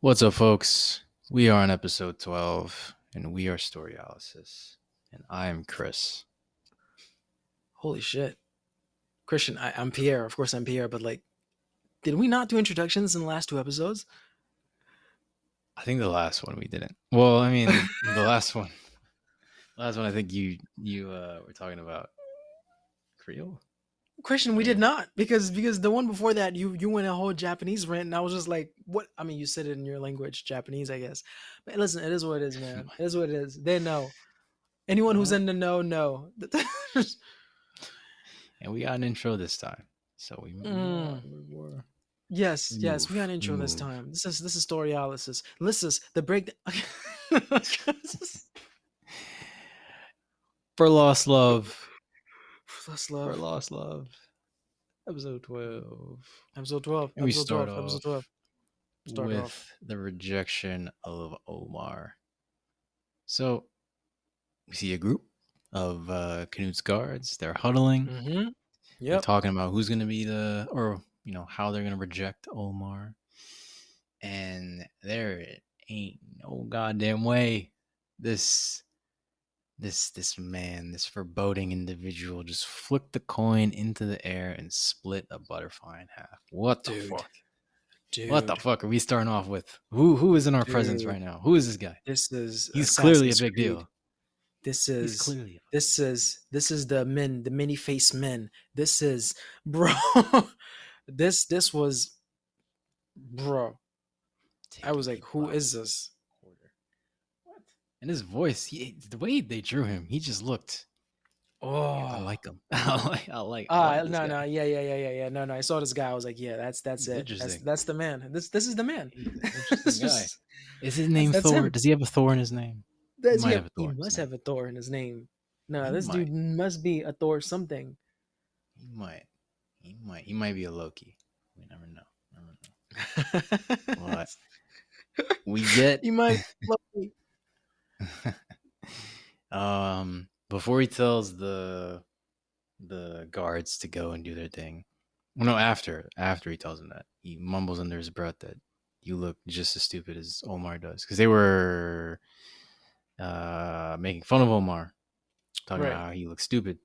What's up, folks? We are on episode 12, and we are Storyalysis. And I am Chris. Holy shit. Christian, I'm Pierre. Of course I'm Pierre, but did we not do introductions in the last two episodes? I think the last one we didn't. Well, I mean, the last one. I think you were talking about Creole. Christian, we did not because the one before that you went a whole Japanese rant and I was just like, what? I mean, you said it in your language, Japanese, I guess. But listen, it is what it is, man. It is what it is. They know. Anyone who's in the know. And we got an intro this time, so we were. Yes, we got an intro this time. This is Storyalysis. This is the break. For Lost Love. For Lost Love. Episode 12. Episode 12. And we episode start 12. off Episode 12. Start with off. the rejection of Olmar. So we see a group of Canute's guards. They're huddling. Mm-hmm. They're talking about who's going to be how they're going to reject Olmar. And there ain't no goddamn way this man, this foreboding individual just flicked the coin into the air and split a butterfly in half. What the fuck? Dude. What the fuck are we starting off with? Who is in our presence right now? Who is this guy? He's clearly a big deal. This is the many face men. This is bro. this was bro. I was like, who is this? What? And his voice, the way they drew him, he just looked. Oh, I like him. I like. No, yeah. No. I saw this guy. I was like, yeah, that's it. That's the man. This is the man. Interesting guy. Is his name Thor? Him. Does he have a Thor in his name? He must have a Thor in his name. No, this dude must be a Thor something. He might be a Loki. We never know. What? We get he might Loki. Before he tells the guards to go and do their thing. Well, no, after he tells them that, he mumbles under his breath that you look just as stupid as Olmar does, because they were making fun of Olmar, talking about how he looks stupid,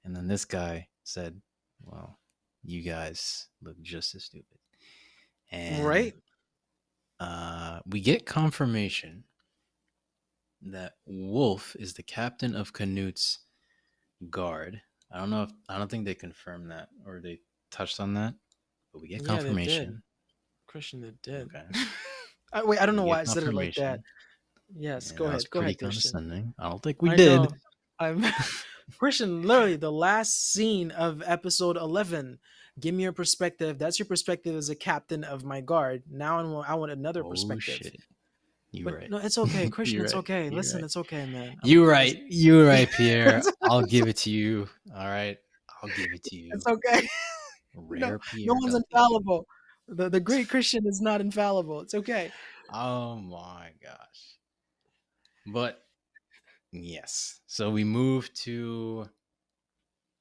and then this guy said, "Well, you guys look just as stupid." And we get confirmation that Wolf is the captain of Canute's guard. I don't think they confirmed that or they touched on that, but we get confirmation. They did. Christian, they did. Okay. Wait, I don't know why I said it like that. Yes, go ahead. Go ahead, Christian. I don't think we did. I'm Christian. Literally, the last scene of episode 11. Give me your perspective. That's your perspective as a captain of my guard. Now I want another perspective. Shit. Right. No, it's okay, Christian. It's okay. Listen, it's okay, man. You're right, Pierre. I'll give it to you. All right, I'll give it to you. It's okay. Rare Pierre. No one's infallible. The great Christian is not infallible. It's okay. Oh my gosh. But yes, so we move to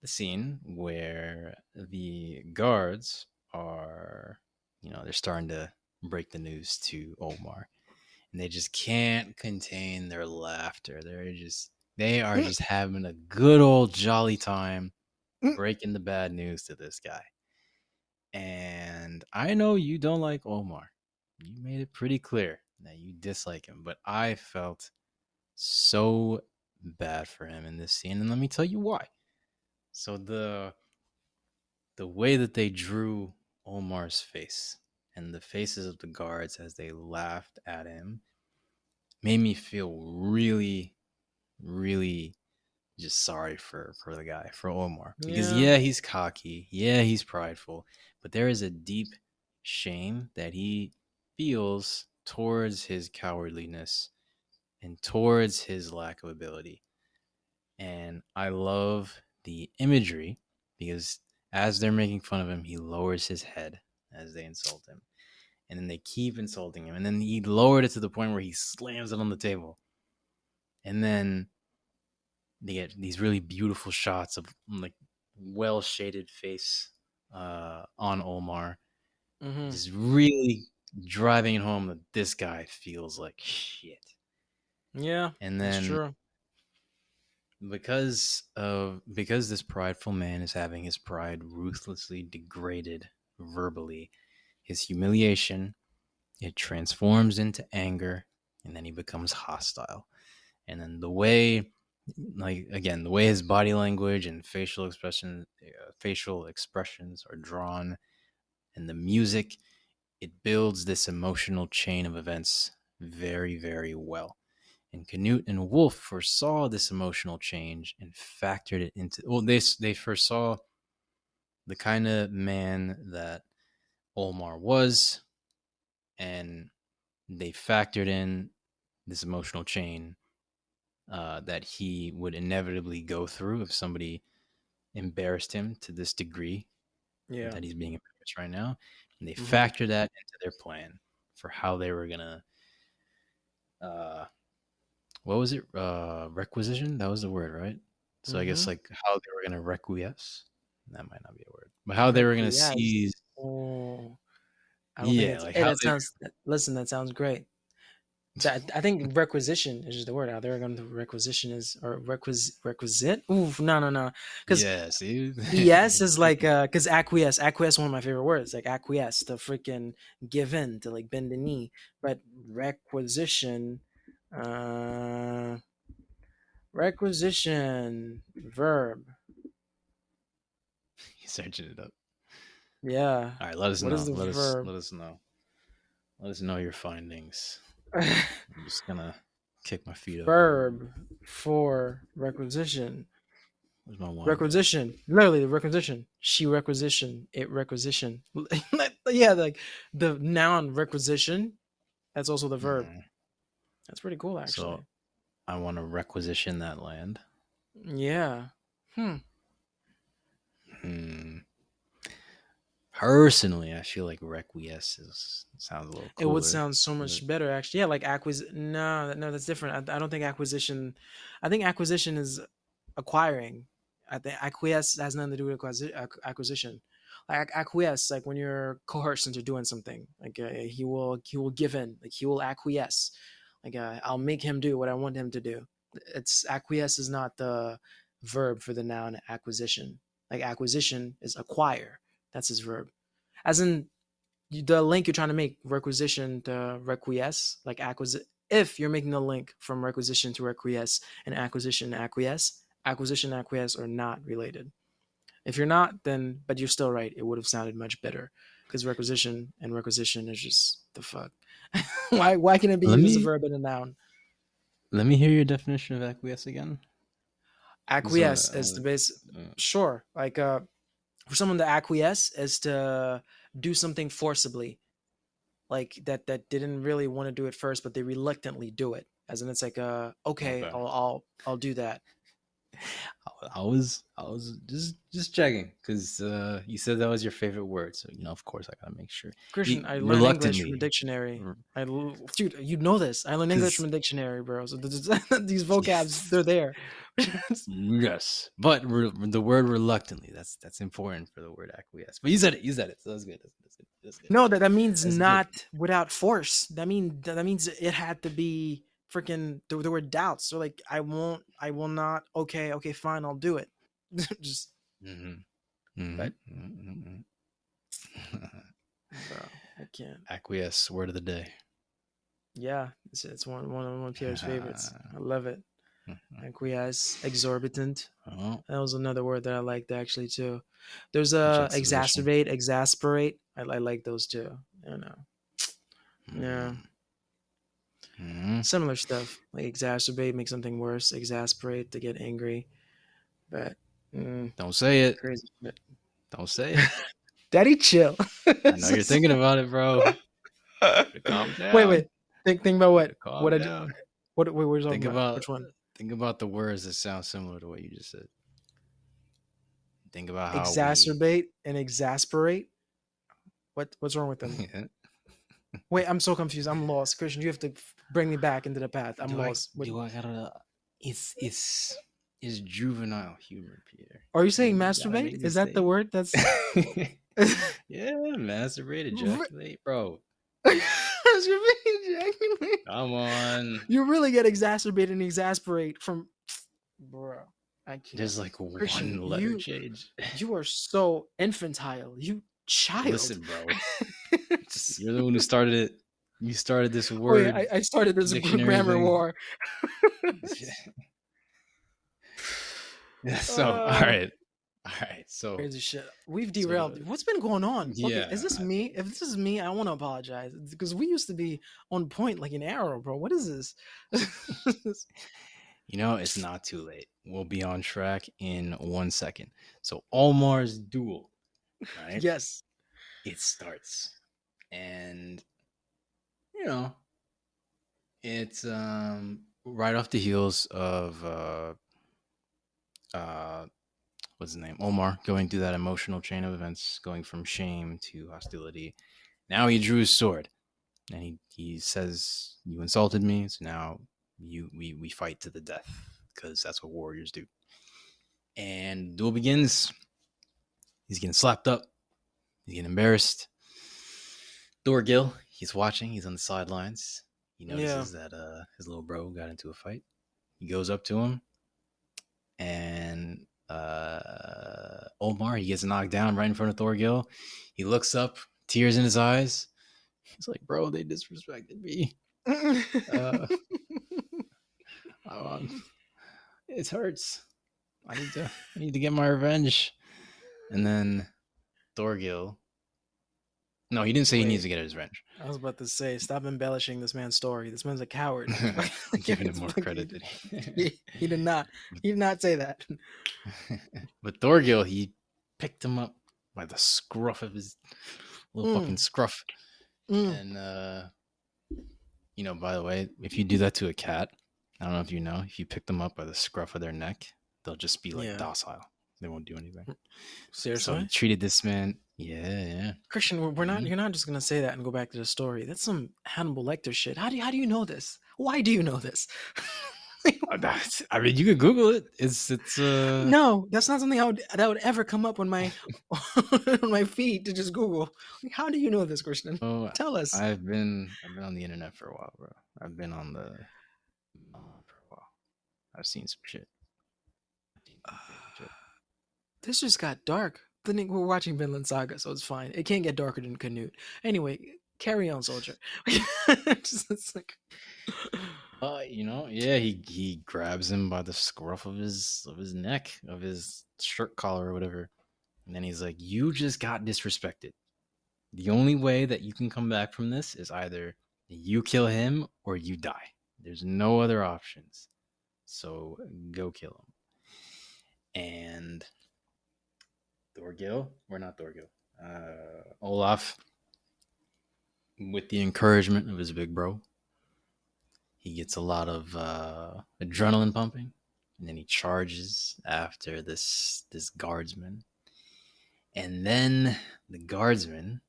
the scene where the guards are, they're starting to break the news to Olmar. And they just can't contain their laughter. They are just having a good old jolly time breaking the bad news to this guy. And I know you don't like Olmar. You made it pretty clear that you dislike him, but I felt so bad for him in this scene, and let me tell you why. So the way that they drew Olmar's face and the faces of the guards as they laughed at him made me feel really, really just sorry for the guy, for Olmar. Because he's cocky, he's prideful, but there is a deep shame that he feels towards his cowardliness and towards his lack of ability. And I love the imagery because as they're making fun of him, he lowers his head as they insult him. And then they keep insulting him. And then he lowered it to the point where he slams it on the table. And then they get these really beautiful shots of well-shaded face on Olmar. Mm-hmm. Just really driving it home that this guy feels like shit. Yeah, And that's then true. because this prideful man is having his pride ruthlessly degraded verbally, his humiliation, it transforms into anger, and then he becomes hostile. And then the way, like again, the way his body language and facial expressions are drawn, and the music, it builds this emotional chain of events very, very well. And Canute and Wolf foresaw this emotional change and factored it into. Well, they foresaw the kind of man that Olmar was, and they factored in this emotional chain that he would inevitably go through if somebody embarrassed him to this degree Yeah. that he's being embarrassed right now. And they Mm-hmm. factored that into their plan for how they were gonna uh, what was it? Requisition? That was the word, right? So I guess Mm-hmm. like how they were gonna requiesce. That might not be a word, but how they were gonna Requiesce. seize. Oh, I don't think Yeah, it's. like Hey, how that they. sounds. Listen, that sounds great. That I think requisition is just the word. How they're going to requisition is or requisite. Ooh, no, no, no. Because Yeah, see. es is like because acquiesce one of my favorite words, like acquiesce to freaking give in, to like bend the knee. But requisition, uh requisition verb. He's searching it up. Yeah, All right, let us what is know. the verb? Let us know. Let us know your findings. I'm just gonna kick my feet up. Verb for requisition. Where's my wine glass? Requisition, literally the requisition. She requisition, it requisition. Yeah, like the noun requisition, that's also the verb. Mhm. That's pretty cool, So actually. I want to requisition that land. Yeah. Hmm. Hmm. Personally, I feel like requiesce sounds a little It would cooler. sound so But much better, actually. Yeah, like no, no, that's different. I don't think acquisition. I think acquisition is acquiring. I think acquiesce has nothing to do with acquisition. Like acquiesce, like when you're coerced into doing something, like he will give in, like he will acquiesce, like I'll make him do what I want him to do. It's acquiesce is not the verb for the noun acquisition. Like acquisition is acquire. That's his verb. As in the link you're trying to make, requisition to requiesce, like acquisition. If you're making a link from requisition to requiesce and acquisition to acquisition and acquiesce are not related. If you're not, then but you're still right. It would have sounded much better because requisition and requisition is just the fuck. Why can it be let used as a me verb and a noun? let me hear your definition of acquiesce again. So, Acquiesce is the base. Sure, like for someone to acquiesce is to do something forcibly, like that didn't really want to do it first, but they reluctantly do it. As in, it's like, okay, okay. I'll do that. I was just checking because you said that was your favorite word, so of course I gotta make sure. Christian, I learned English from a Reluctantly, dictionary. Dude, you know this. I learned English from because a dictionary, bro. So these vocabs, they're there. yes, but the word reluctantly, that's important for the word acquiesce. But you said it. You said it. So that's good. That's good. That's good. No, that means That's good. not without force. That means it had to be freaking. There were doubts. So like, I won't. I will not. Okay, okay, fine. I'll do it. Just, Mm-hmm. but Mm-hmm. bro, I can't. Acquiesce, word of the day. Yeah, it's one of Pierre's favorites. I love it. Acquiesce, exorbitant. Oh, That was another word that I liked actually too. There's juxtaposition. exacerbate, exasperate. I like those too. I don't know. Yeah, Mm-hmm. similar stuff. Like exacerbate, make something worse. Exasperate, to get angry. But Don't say it. crazy shit. Don't say it. Daddy, chill. I know you're thinking about it, bro. Better calm Wait, down. wait. Think about what? Better calm What I did? down. What? Wait, what are you talking Think about? about Which one? think about the words that sound similar to what you just said. Think about how we. Exacerbate and exasperate. What's wrong with them? Wait, I'm so confused. I'm lost. Christian, you have to bring me back into the path. I'm do I lost. What do I gotta? It's juvenile humor, Peter. are you saying? You gotta Masturbate? make Is that the mistakes. word? That's Yeah, masturbate, ejaculate, bro. You're being genuine. Come on. You really get exacerbated and exasperate from, bro. I can't. There's like Christian, one letter change. you are so infantile. You child. Listen, bro. You're the one who started it. You started this Oh yeah, word I started this dictionary grammar thing. war. Yeah, so, all uh, right. All right. Crazy shit. We've So derailed. What's been going on? Okay, is yeah, this me? If this is me, I want to apologize because we used to be on point like an arrow, bro. What is this? it's not too late. We'll be on track in 1 second. So Olmar's duel, right? Yes. It starts. And you know, it's right off the heels of uh what's his name? Olmar going through that emotional chain of events, going from shame to hostility. Now he drew his sword and he says, "You insulted me, so now we fight to the death because that's what warriors do." And duel begins. He's getting slapped up. He's getting embarrassed. Thorgil, he's watching. He's on the sidelines. He Yeah. notices that his little bro got into a fight. He goes up to him, and Olmar, he gets knocked down right in front of Thorgil. He looks up, tears in his eyes. He's like, "Bro, they disrespected me. Uh, um, it hurts. I need to get my revenge." And then Thorgil. No, he didn't say he needs Wait, to get his revenge. I was about to say, stop embellishing this man's story. This man's a coward. I'm giving him more credit than He did not. He did not say that. But Thorgil, he picked him up by the scruff of his little fucking Mm, scruff. mm. And by the way, if you do that to a cat, I don't know if you know, if you pick them up by the scruff of their neck, they'll just be like Yeah. docile. They won't do anything. So he Seriously? treated this man. Yeah, yeah. Christian, we're not. Mhm. You're not just gonna say that and go back to the story. That's some Hannibal Lecter shit. How do you know this? Why do you know this? I mean, you could Google it. It's No, that's not something that would ever come up on my on my feed to just Google. Like, how do you know this, Christian? oh, Tell us. I've been on the internet for a while, bro. I've been on the for a while. I've seen some shit. This just got dark. We're watching Vinland Saga, so it's fine. It can't get darker than Canute. Anyway, carry on, soldier. It's like, Yeah, he grabs him by the scruff of his neck, of his shirt collar or whatever. And then he's like, "You just got disrespected. The only way that you can come back from this is either you kill him or you die. There's no other options. So go kill him." And Thorgil, or not Thorgil, Olaf, with the encouragement of his big bro, he gets a lot of adrenaline pumping, and then he charges after this guardsman. And then the guardsman,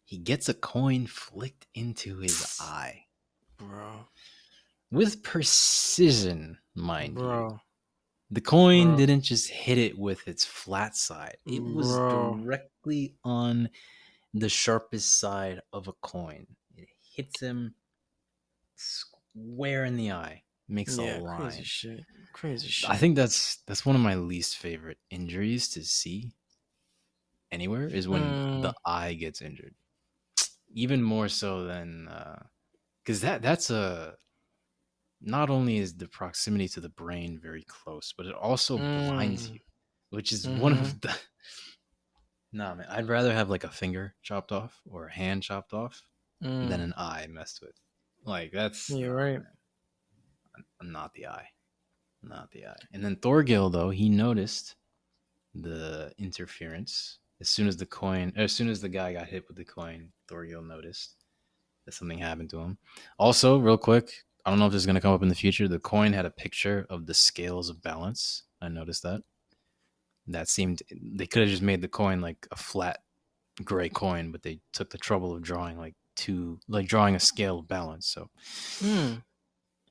he gets a coin flicked into his eye bro, with precision, mind you. bro, The coin bro, didn't just hit it with its flat side; it was bro. directly on the sharpest side of a coin. It hits him square in the eye, makes a Yeah, crazy line. shit. Crazy I shit. think that's one of my least favorite injuries to see anywhere is when Mm, the eye gets injured. Even more so than because that's a not only is the proximity to the brain very close, but it also blinds mm, you, which is one mm-hmm, of the nah man. I'd rather have like a finger chopped off or a hand chopped off than mm. an eye messed with. Like that's You're nah right. man, not the eye, not the eye. And then Thorgil though he noticed the interference as soon as the guy got hit with the coin. Thorgil noticed that something happened to him. Also, real quick, I don't know if this is going to come up in the future. The coin had a picture of the scales of balance. I noticed that. That seemed they could have just made the coin like a flat gray coin, but they took the trouble of drawing drawing a scale of balance. So Mm,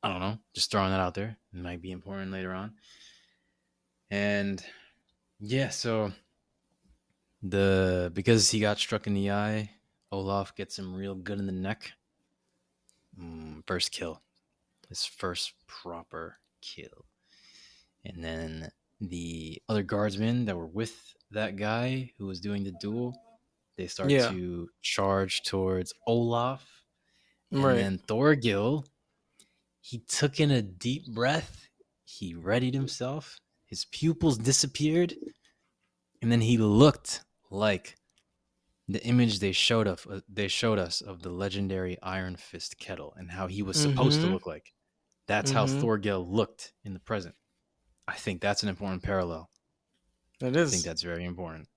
I don't know. Just throwing that out there. It might be important later on. And yeah, so the because he got struck in the eye, Olaf gets him real good in the neck. First kill. His first proper kill. And then the other guardsmen that were with that guy who was doing the duel, they start Yeah. to charge towards Olaf. And Right. then Thorgil, he took in a deep breath. He readied himself. His pupils disappeared. And then he looked like the image they showed us of the legendary Iron Fist Ketil and how he was supposed to Mm-hmm. look like. That's how Mm-hmm. Thorgil looked in the present. I think that's an important parallel. It I think is. that's very important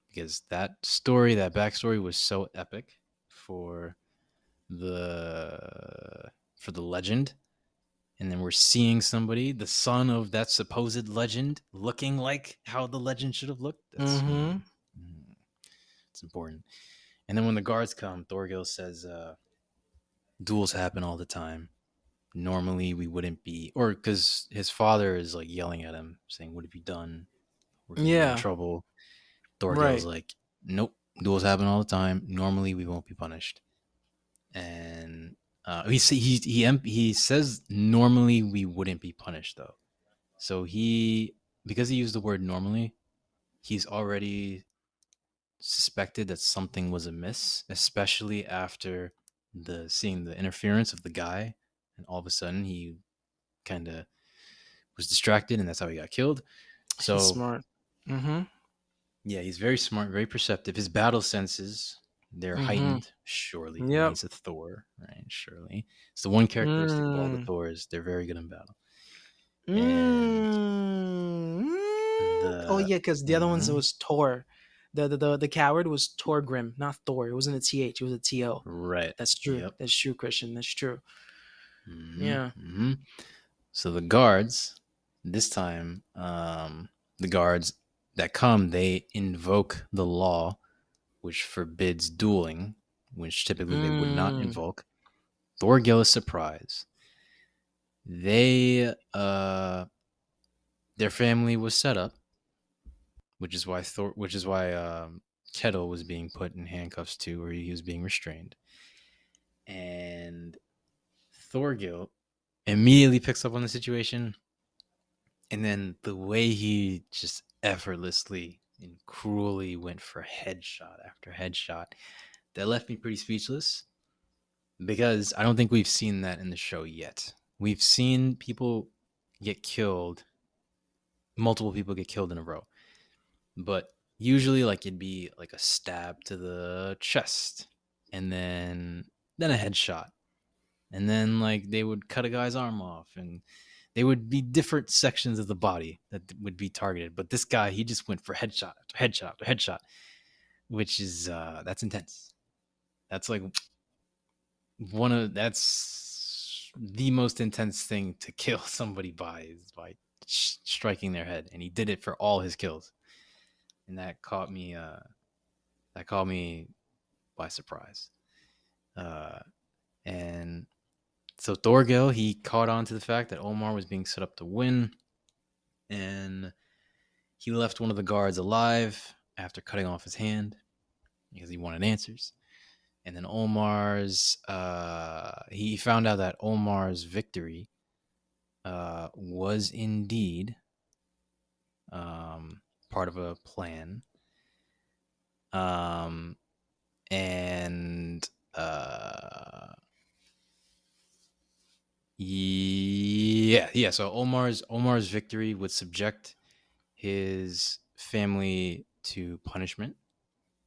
because that story, that backstory, was so epic for the legend. And then we're seeing somebody, the son of that supposed legend, looking like how the legend should have looked. That's Mm-hmm. it's important. And then when the guards come, Thorgil says, "Duels happen all the time. Normally we wouldn't be," or because his father is like yelling at him, saying, "What have you done? We're gonna get in Yeah. trouble." Thorgil's Right. like, "Nope, duels happen all the time. Normally we won't be punished." And he says normally we wouldn't be punished though. So because he used the word normally, he's already suspected that something was amiss, especially after the seeing the interference of the guy, and all of a sudden he kind of was distracted, and that's how he got killed. He's So smart. Mm-hmm. yeah, he's very smart, very perceptive. His battle senses, they're Mm-hmm. heightened. Surely, I mean, Yep. he's a Thor, right? Surely, it's the one characteristic of all the Mm. Thors. They're very good in battle, and Mm. Oh the yeah, because the other ones mhm, was Tor. The coward was Torgrim, not Thor. It wasn't a TH, it was a TO. right, That's true. yep, That's true, Christian. That's true. hmm Yeah. hmm So the guards, this time, the guards that come, they invoke the law which forbids dueling, which typically they would not Mm. invoke. Thorgil is surprised. They their family was set up, which is why Ketil was being put in handcuffs too, or he was being restrained. And Thorgil immediately picks up on the situation, and then the way he just effortlessly and cruelly went for headshot after headshot, that left me pretty speechless because I don't think we've seen that in the show yet. We've seen people get killed, multiple people get killed in a row, but usually like it'd be like a stab to the chest, and then a headshot, and then like they would cut a guy's arm off, and they would be different sections of the body that would be targeted. But this guy, he just went for headshot after headshot after headshot, which is that's intense. That's like that's the most intense thing to kill somebody by is by striking their head, and he did it for all his kills, and that caught me by surprise. Uh, and so Thorgil, he caught on to the fact that Olmar was being set up to win, and he left one of the guards alive after cutting off his hand because he wanted answers. And then he found out that Olmar's victory was indeed part of a plan. Um, and yeah. So Olmar's victory would subject his family to punishment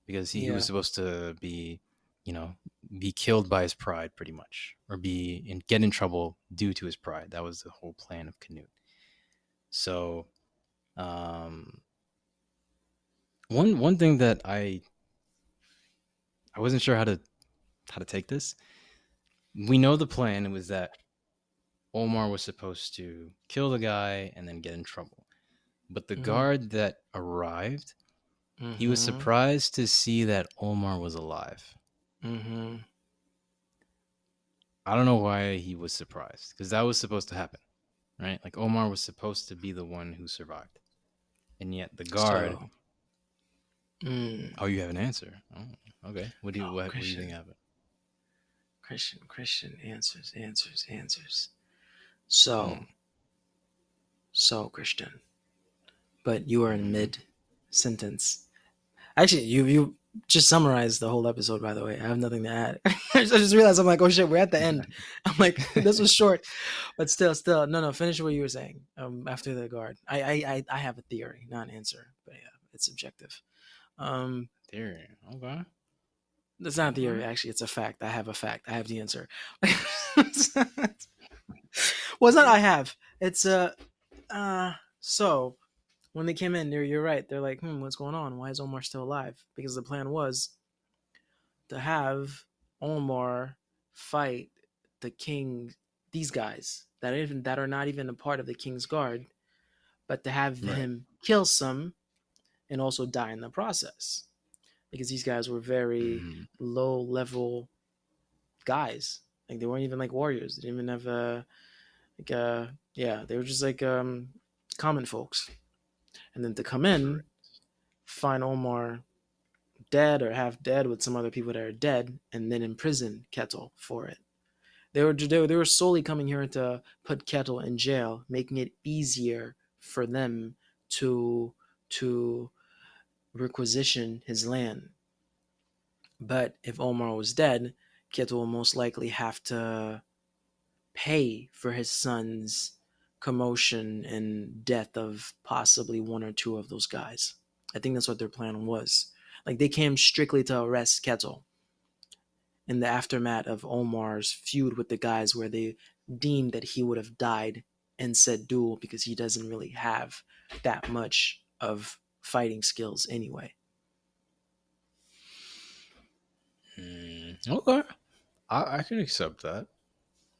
because he was Yeah. supposed to be, you know, be killed by his pride, pretty much, or get in trouble due to his pride. That was the whole plan of Canute. So, um, one thing that I wasn't sure how to take this. We know the plan. It was that Omar was supposed to kill the guy and then get in trouble. But the Mm-hmm. guard that arrived, he was Mm-hmm. surprised to see that Omar was alive. Mm-hmm. I don't know why he was surprised because that was supposed to happen, right? Like Omar was supposed to be the one who survived, and yet the guard So Mm. Oh, you have an answer. Oh, okay. Oh, What do you think Christian, happened? Christian answers. Hmm. So, Christian, but you are in Hmm. mid sentence. Actually, you just summarized the whole episode. By the way, I have nothing to add. I just realized I'm like, oh shit, we're at the end. I'm like, this was short, but still, no. Finish what you were saying. After the guard, I have a theory, not an answer, but yeah, it's subjective. Um, Theory. Okay. That's not a theory. Okay. Actually, it's a fact. I have a fact. I have the answer. Well, it's not. I have. It's So when they came in, you're right. They're like, what's going on? Why is Omar still alive? Because the plan was to have Olmar fight the king, these guys that are not even a part of the king's guard, but to have Right. him kill some and also die in the process. Because these guys were very Hmm. low level guys. Like they weren't even like warriors. They didn't even have yeah, they were just like common folks. And then to come in, Correct. find Omar dead or half dead with some other people that are dead, and then imprison Ketil for it. They were solely coming here to put Ketil in jail, making it easier for them to to requisition his land. But if Omar was dead, Ketil will most likely have to pay for his son's commotion and death of possibly one or two of those guys. I think that's what their plan was. Like they came strictly to arrest Ketil in the aftermath of Omar's feud with the guys, where they deemed that he would have died in said duel because he doesn't really have that much of fighting skills anyway. Okay. I can accept that.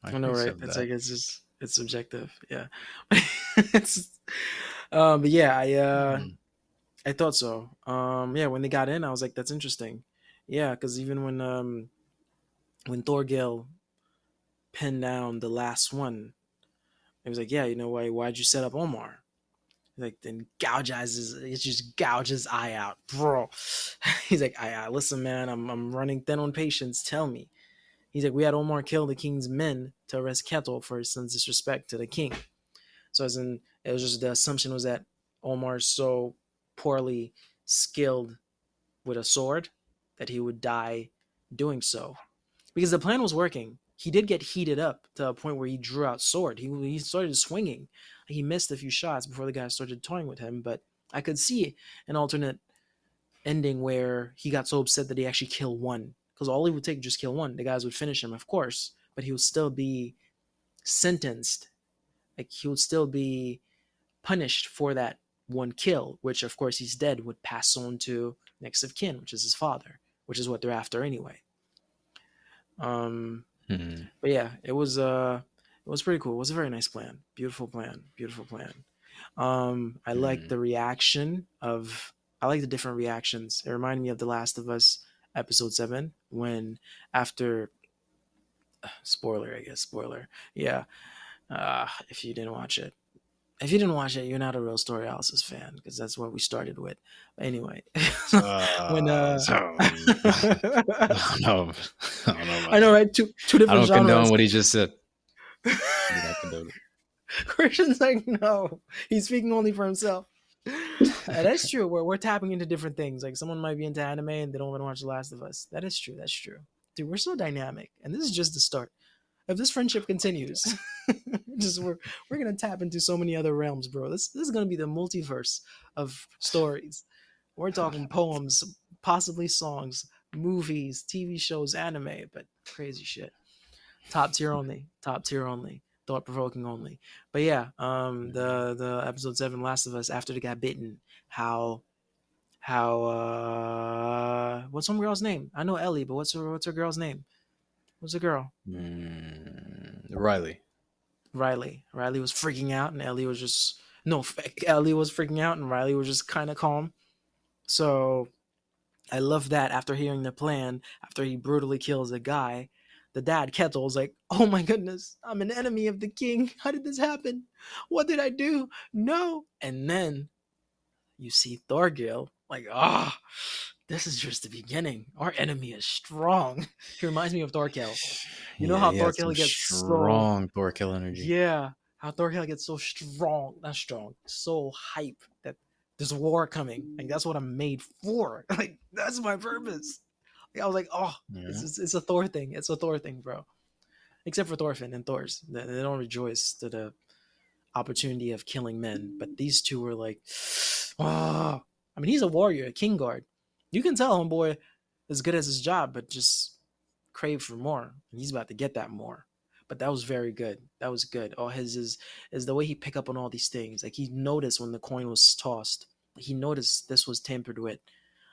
I I can know, right? accept It's that. like it's subjective, yeah. it's, but yeah, Hmm. I thought so. Yeah, when they got in, I was like, that's interesting. Yeah, because even when Thorgil pinned down the last one, it was like, yeah, you know why'd you set up Omar? Like then it just gouge his eye out, bro. He's like, I listen, man, I'm running thin on patience. Tell me. He's like, we had Omar kill the king's men to arrest Ketil for his son's disrespect to the king. So as in, it was just the assumption was that Omar's so poorly skilled with a sword that he would die doing so. Because the plan was working. He did get heated up to a point where he drew out sword. He started swinging. He missed a few shots before the guy started toying with him, but I could see an alternate ending where he got so upset that he actually killed one. Because all he would take just kill one. The guys would finish him, of course, but he would still be sentenced. Like he would still be punished for that one kill, which of course he's dead, would pass on to next of kin, which is his father, which is what they're after anyway. Um, Hmm. but yeah, it was pretty cool. It was a very nice plan. Beautiful plan. Beautiful plan. I like Hmm. the reaction of I like the different reactions. It reminded me of The Last of Us episode 7 when after spoiler, I guess, spoiler. Yeah. If you didn't watch it. If you didn't watch it, you're not a real story analysis fan because that's what we started with. But anyway, when So I don't know. I don't know I about know, that. right? Two I different don't condone genres. what he just said. Do not condone Christian's like, no, he's speaking only for himself. That's true. We're tapping into different things. Like someone might be into anime and they don't want to watch The Last of Us. That is true. That's true. Dude, we're so dynamic, and this is just the start. If this friendship continues, just we're gonna tap into so many other realms, bro. This is gonna be the multiverse of stories. We're talking poems, possibly songs, movies, TV shows, anime, but crazy shit. Top tier only. Top tier only. Thought provoking only. But yeah, the episode 7 Last of Us after they got bitten, how what's some girl's name? I know Ellie, but what's her girl's name? What's the girl? Riley. Riley. Riley was freaking out, and Ellie was just no. Ellie was freaking out, and Riley was just kind of calm. So I love that. After hearing the plan, after he brutally kills a guy, the dad Ketil is like, "Oh my goodness, I'm an enemy of the king. How did this happen? What did I do? No!" And then you see Thorgil. Like, this is just the beginning. Our enemy is strong. He reminds me of Thorkell. You know Yeah, how he had some Thorkell gets so strong Thorkell energy. yeah, how Thorkell gets so strong, not strong, so hype that there's war coming. Like that's what I'm made for. Like that's my purpose. Like, I was like, oh, Yeah. it's a Thor thing. It's a Thor thing, bro. Except for Thorfinn and Thor's, they don't rejoice to the opportunity of killing men. But these two were like, oh. I mean, he's a warrior, a king guard. You can tell homeboy is good at his job, but just crave for more. And he's about to get that more. But that was very good. That was good. All his is the way he picked up on all these things. Like he noticed when the coin was tossed. He noticed this was tampered with.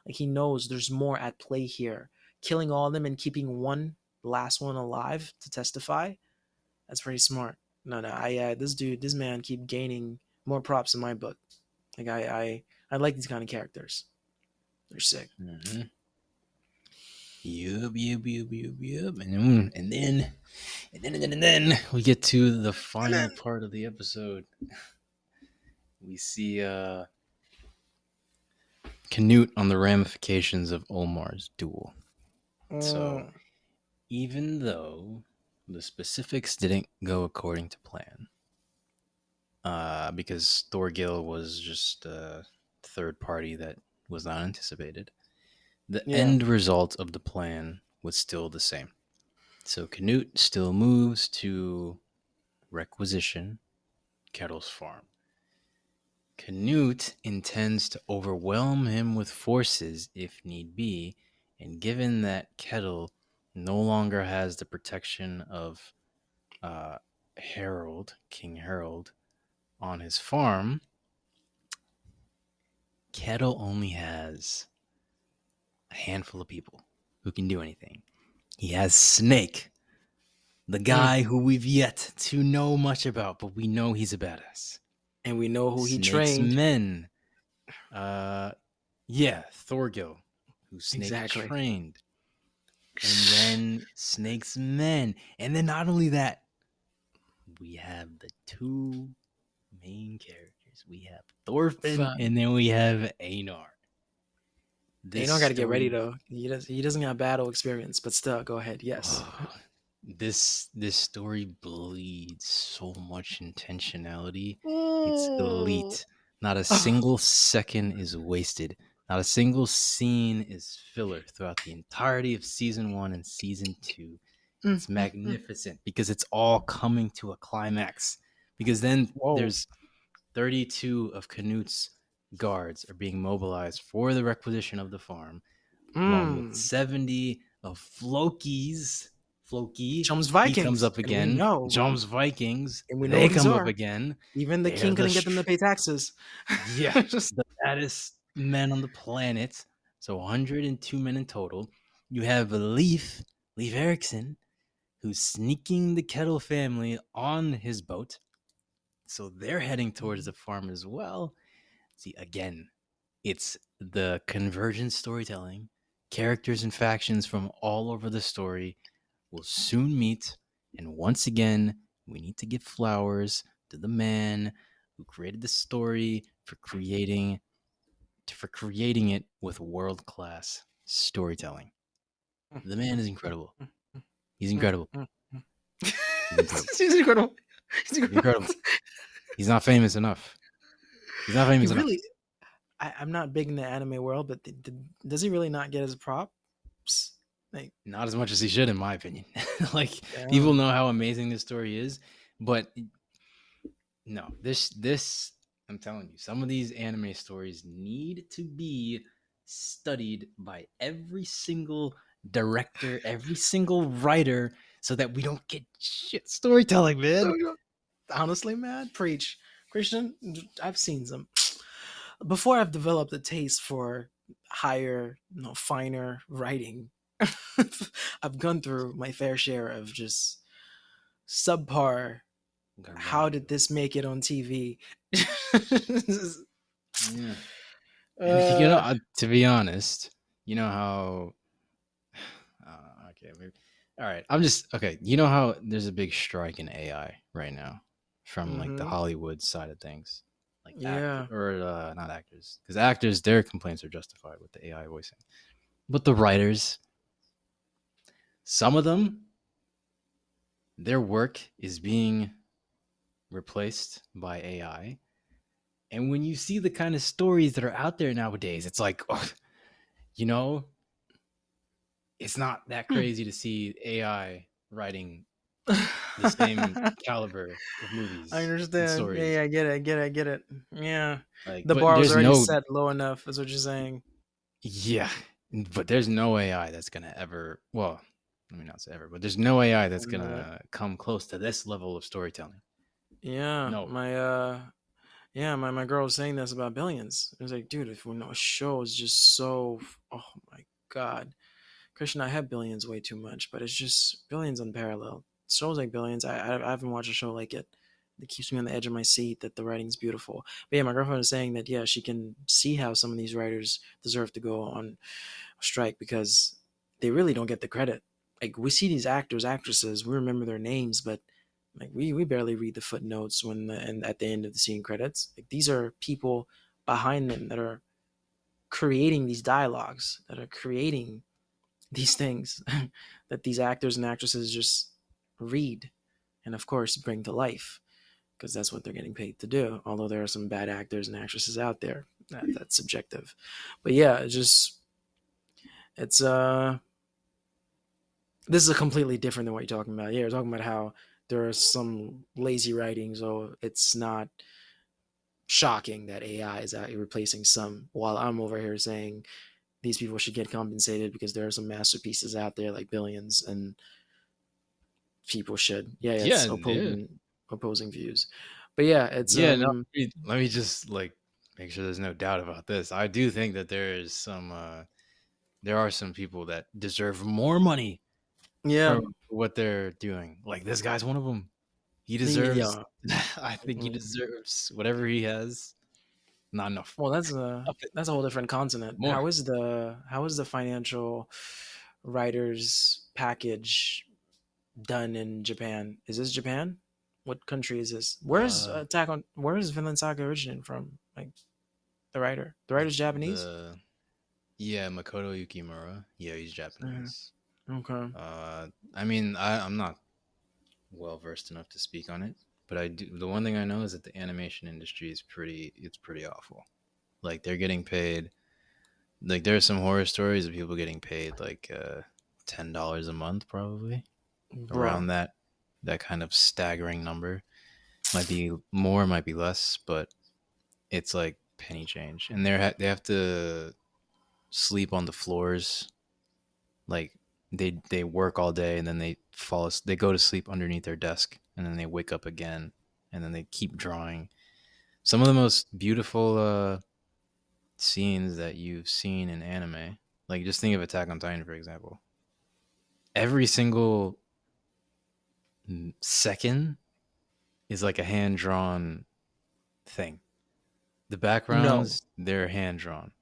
Like he knows there's more at play here. Killing all of them and keeping one, the last one alive to testify. That's very smart. No, no, this dude, this man, keep gaining more props in my book. Like I like these kind of characters. They're sick. Mm-hmm. Yup. And then we get to the final part of the episode. We see Canute on the ramifications of Olmar's duel. So Mm, even though the specifics didn't go according to plan, because Thorgil was just a third party that was not anticipated, the yeah. end result of the plan was still the same. So Canute still moves to requisition Ketil's farm. Canute intends to overwhelm him with forces if need be, and given that Ketil no longer has the protection of uh, King Harold, on his farm, Ketil only has a handful of people who can do anything. He has Snake, the Mm. guy who we've yet to know much about, but we know he's a badass. And we know who he Snake's trained. men. Uh, yeah, Thorgil, who Snake Exactly. trained. And then Snake's men. And then not only that, we have the two main characters. We have Thorfinn Fun. and then we have Einar. And you This don't got to get ready story, though. He doesn't have battle experience, but still, go ahead. Yes. oh, this story bleeds so much intentionality. It's Oh. elite. Not a single second is wasted. Not a single scene is filler throughout the entirety of season 1 and season 2. Mm, It's mm, mm. magnificent because it's all coming to a climax. Because then Whoa. there's 32 of Canute's guards are being mobilized for the requisition of the farm, along with Mm. 70 of Floki's. Floki, Chum's he comes Vikings, up and again. Jom's Vikings, we know they what these come up are. again. Even the They are king the couldn't get them to pay taxes. yeah, Just the baddest men on the planet. So 102 men in total. You have Leif Erikson, who's sneaking the Kettle family on his boat. So they're heading towards the farm as well. See, again, it's the convergent storytelling. Characters and factions from all over the story will soon meet. And once again, we need to give flowers to the man who created the story for creating it with world class storytelling. The man is incredible. He's incredible. He's incredible. He's incredible. He's He's incredible. incredible. He's not famous enough. He's not He famous enough. really. I'm not big in the anime world, but does he really not get his props? Like, Not as much as he should, in my opinion. Like, people damn. know how amazing this story is, but no, this I'm telling you, some of these anime stories need to be studied by every single director, every single writer, so that we don't get shit storytelling, man. Honestly, man, preach. Christian, I've seen some. Before I've developed a taste for higher, finer writing, I've gone through my fair share of just subpar. How did Garbanzo. this make it on TV? Yeah. And uh, to be honest, you know how okay, maybe. All right. I'm just okay. You know how there's a big strike in AI right now from like the mm-hmm. Hollywood side of things. like actor Yeah. or not actors, because actors their complaints are justified with the AI voicing, but the writers, some of them, their work is being replaced by AI. And when you see the kind of stories that are out there nowadays, it's like, oh, you know, it's not that Hmm. crazy to see AI writing the same caliber of I movies and understand. Yeah, stories. yeah, I get it. I get it. I get it. Yeah. Like, The but bar was there's already no, set low enough, is what you're saying. yeah, but there's no AI that's gonna ever. Well, let me not say ever, but there's no AI that's But gonna come close to this level of storytelling. yeah, No. my girl was saying this about Billions. It was like, dude, if we know a show is just so, oh my god, Christian, I have Billions way too much, but it's just Billions unparalleled. Shows like Billions, I haven't watched a show like it. That keeps me on the edge of my seat. That the writing's beautiful. But yeah, my girlfriend was saying that yeah, she can see how some of these writers deserve to go on strike because they really don't get the credit. Like we see these actors, actresses, we remember their names, but like we barely read the footnotes and at the end of the scene credits. Like these are people behind them that are creating these dialogues, that are creating these things that these actors and actresses just read and of course bring to life because that's what they're getting paid to do. Although there are some bad actors and actresses out there, that's subjective. But yeah, it's this is a completely different than what you're talking about. Yeah, you're talking about how there are some lazy writing, so it's not shocking that AI is actually replacing some. While I'm over here saying these people should get compensated because there are some masterpieces out there like Billions, and people should. Yeah, it's Yeah, yeah, opposing views, but yeah, it's yeah. No, let me just like make sure there's no doubt about this. I do think that there is some. There are some people that deserve more money yeah, for what they're doing. Like this guy's one of them. He deserves. yeah. I think he deserves whatever he has. Not enough. Well, Up it that's a whole different continent. more. How is the financial writers package done in Japan? Is this Japan? What country is this? Uh, Where is Vinland Saga originating from? Like the writer. The writer's Japanese? the yeah, Makoto Yukimura. Yeah, he's Mhm. Japanese. Okay. I mean, I'm not well versed enough to speak on it, but I do. The one thing I know is that the animation industry is pretty. It's pretty awful. Like they're getting paid. Like there are some horror stories of people getting paid like $10 a month, probably Bruh. around that kind of staggering number. Might be more, might be less, but it's like penny change. And they have to sleep on the floors. Like they work all day and then they go to sleep underneath their desk and then they wake up again and then they keep drawing. Some of the most beautiful scenes that you've seen in anime, like just think of Attack on Titan for example. Every single second is like a hand drawn thing. The No. backgrounds, they're hand drawn.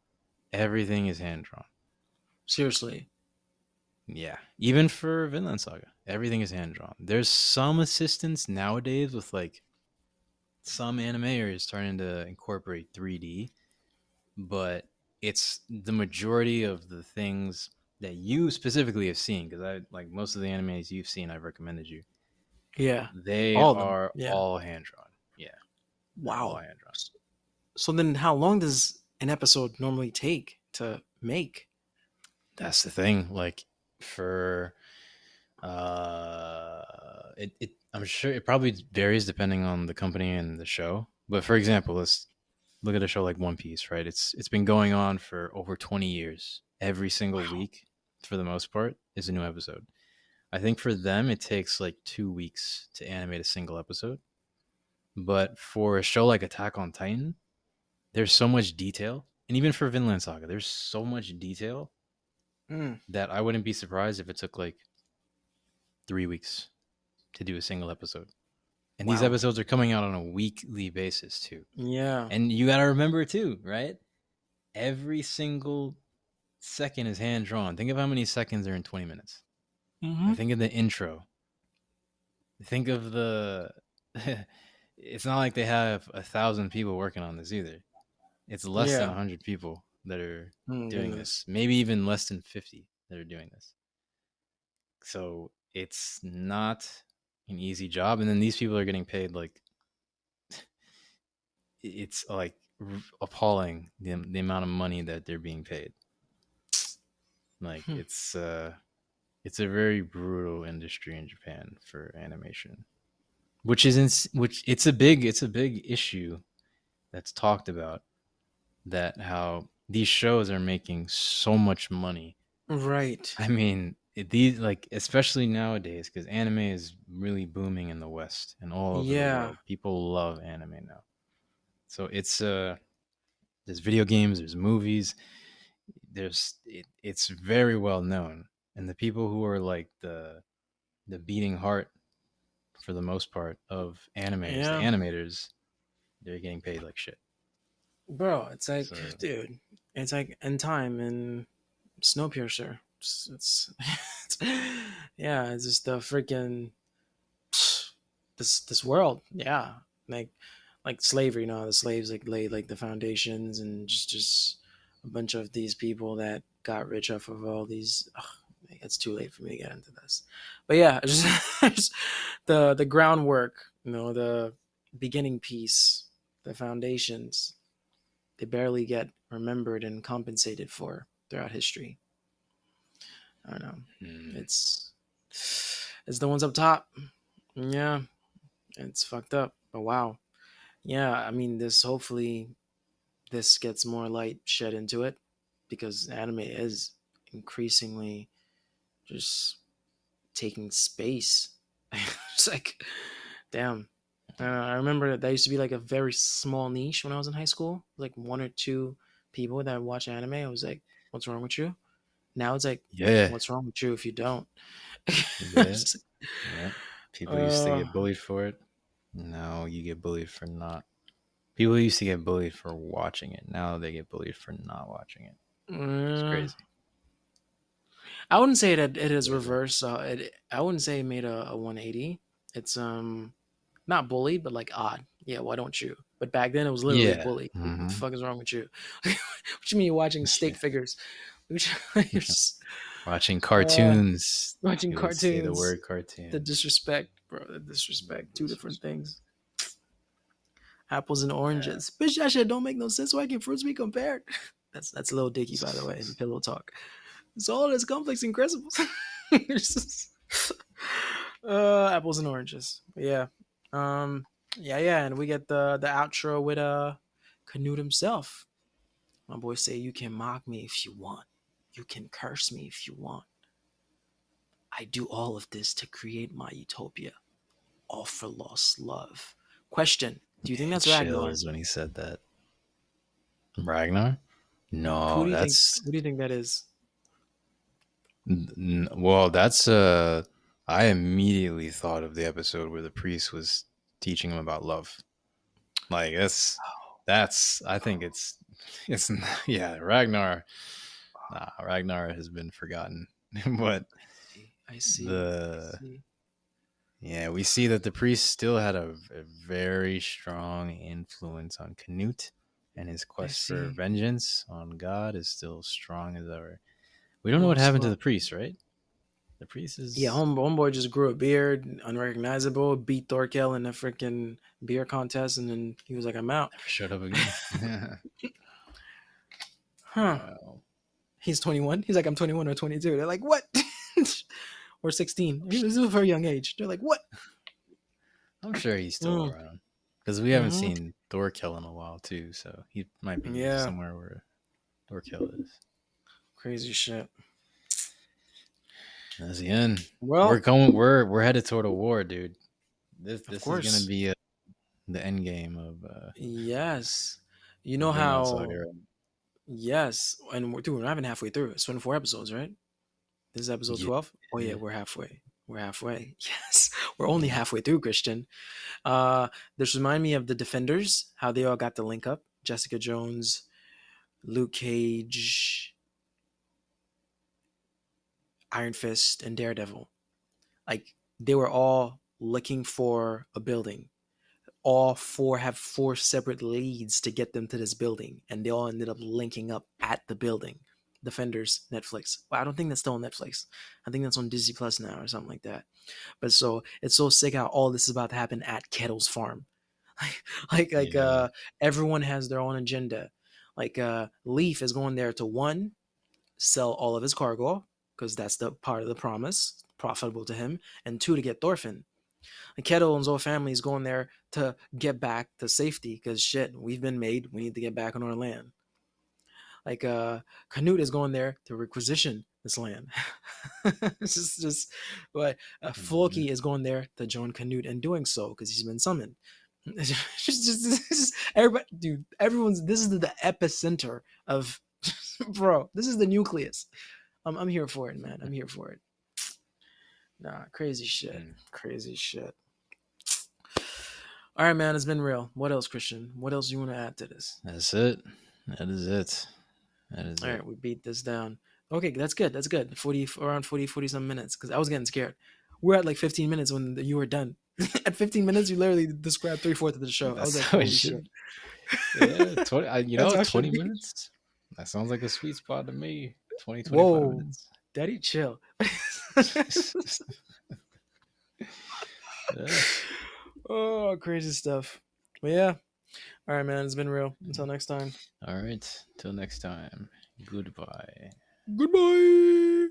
Everything is hand drawn. Seriously. Yeah, even for Vinland Saga, everything is hand drawn. There's some assistance nowadays with like some anime are starting to incorporate 3D, but it's the majority of the things that you specifically have seen because I like most of the animes you've seen I've recommended you. Yeah. They All of them. are Yeah. all hand drawn. Yeah, they're all Wow. hand drawn. So then how long does an episode normally take to make? That's the thing. Like for it I'm sure it probably varies depending on the company and the show. But for example, let's look at a show like One Piece, right? It's been going on for over 20 years. Every single Wow. week, for the most part, is a new episode. I think for them it takes like 2 weeks to animate a single episode. But for a show like Attack on Titan, there's so much detail. And even for Vinland Saga, there's so much detail Mm. that I wouldn't be surprised if it took like 3 weeks to do a single episode. And these Wow. episodes are coming out on a weekly basis too. Yeah. And you got to remember too, right? Every single second is hand drawn. Think of how many seconds are in 20 minutes. Mm-hmm. Think of the intro. Think of the it's not like they have 1,000 people working on this either. It's less than Yeah. 100 people that are Oh doing goodness. this. Maybe even less than 50 that are doing this. So it's not an easy job. And then these people are getting paid like it's like appalling the amount of money that they're being paid. Like Hmm. it's a very brutal industry in Japan for animation, which it's a big issue that's talked about, that how these shows are making so much money. Right. I mean, these like especially nowadays because anime is really booming in the West and all over the Yeah. world. People love anime now. So it's there's video games, there's movies, it's very well known, and the people who are like the beating heart for the most part of animes, the Yeah. animators, they're getting paid like shit. Bro, it's like, So dude, it's like End Time and Snowpiercer. It's yeah, it's just the freaking this world. Yeah, like like slavery. You know, the slaves like laid like the foundations, and just a bunch of these people that got rich off of all these. Ugh, it's too late for me to get into this, but yeah, just the groundwork. You know, the beginning piece, the foundations. They barely get remembered and compensated for throughout history. I don't know. mm, It's it's the ones up top. Yeah, it's fucked up. But wow. Yeah, I mean this hopefully this gets more light shed into it because anime is increasingly just taking space. It's like damn. I remember that used to be like a very small niche when I was in high school. Like one or two people that watch anime. I was like, "What's wrong with you?" Now it's like, yeah, "What's wrong with you if you don't?" yeah, yeah. People used to uh, get bullied for it. Now you get bullied for not. People used to get bullied for watching it. Now they get bullied for not watching it. It's uh, crazy. I wouldn't say that it is Crazy. reverse. I wouldn't say it made a 180. It's not bully, but like odd. Yeah, why don't you? But back then it was literally Yeah. bully. What the Hmm. fuck is wrong with you? What you mean you're watching stick Yeah. figures? You're just Watching uh, cartoons. watching They would say the cartoons. word The cartoon. disrespect, bro. The disrespect. Two different Disrespect. things. Apples and Yeah. oranges. Bitch, that shit don't make no sense. Why can fruits be compared? That's a little dicky, by the way, in pillow talk. It's all this complex and crucibles. Apples and oranges. Yeah. Yeah, and we get the outro with Canute himself. My boy say you can mock me if you want. You can curse me if you want. I do all of this to create my utopia. All for lost love. Question. Do you think that's Ragnar? Chills when he said that. Ragnar? Who No, do you think that's who do you think that is? well, that's I immediately thought of the episode where the priest was teaching him about love. Like that's I think it's yeah, Ragnar. Nah, Ragnar has been forgotten. But I see. I see. I the see. yeah, we see that the priest still had a very strong influence on Canute, and his I quest for see. vengeance on God is still strong as ever. We don't know what Lost happened to love. the priest, right? The priest Yeah, is homeboy just grew a beard, unrecognizable, beat Thorkell in a freaking beer contest, and then he was like, "I'm out." never showed up again. Huh? Wow. He's 21. He's like, "I'm 21 or 22." They're like, "What?" Or 16. He was a very young age. They're like, "What?" I'm sure he's still Mm, around because we haven't hmm seen Thorkell in a while too, so he might be Yeah, somewhere where Thorkell is. crazy shit. That's the end. We're Well, going. We're headed toward a war, dude. of This is gonna course, be the end game of yes. You the know Vinland how? Saga. Yes, and dude, we're not even halfway through. It's 24 episodes, right? This is episode Yeah, 12. Oh yeah, we're halfway. We're halfway. Yes, we're only yeah. halfway through, Christian. This remind me of the Defenders, how they all got the link up. Jessica Jones, Luke Cage, Iron Fist, and Daredevil. Like they were all looking for a building, all four have four separate leads to get them to this building, and they all ended up linking up at the building. Defenders, Netflix. Well, I don't think that's still on Netflix. I think that's on Disney Plus now or something like that. But so it's so sick how all this is about to happen at Kettle's farm. Yeah. Everyone has their own agenda. Leaf is going there to one, sell all of his cargo because that's the part of the promise, profitable to him, and two, to get Thorfinn. And Kettle and his whole family is going there to get back to safety because shit, we've been made. We need to get back on our land. Canute is going there to requisition this land. It's just but Mhm. Floki is going there to join Canute and doing so because he's been summoned. It's just everybody, dude. Everyone's this is the epicenter of, bro. This is the nucleus. I'm here for it, man. I'm here for it. Nah, crazy shit. Mm. Crazy shit. All right, man. It's been real. What else, Christian? What else do you want to add to this? That's it. That is it. That is All it. right, we beat this down. Okay, that's good. That's good. 40 around 40 some minutes because I was getting scared. We're at like 15 minutes when you were done. At 15 minutes, you literally described three-fourths of the show. I was That's like, how it holy shit. should. Yeah, 20. That's how it should 20 be. minutes. That sounds like a sweet spot to me. 20, 25 Whoa, minutes. daddy, chill. Yeah. Oh, crazy stuff. But yeah. All right, man. It's been real. Until next time. All right. Till next time. Goodbye. Goodbye.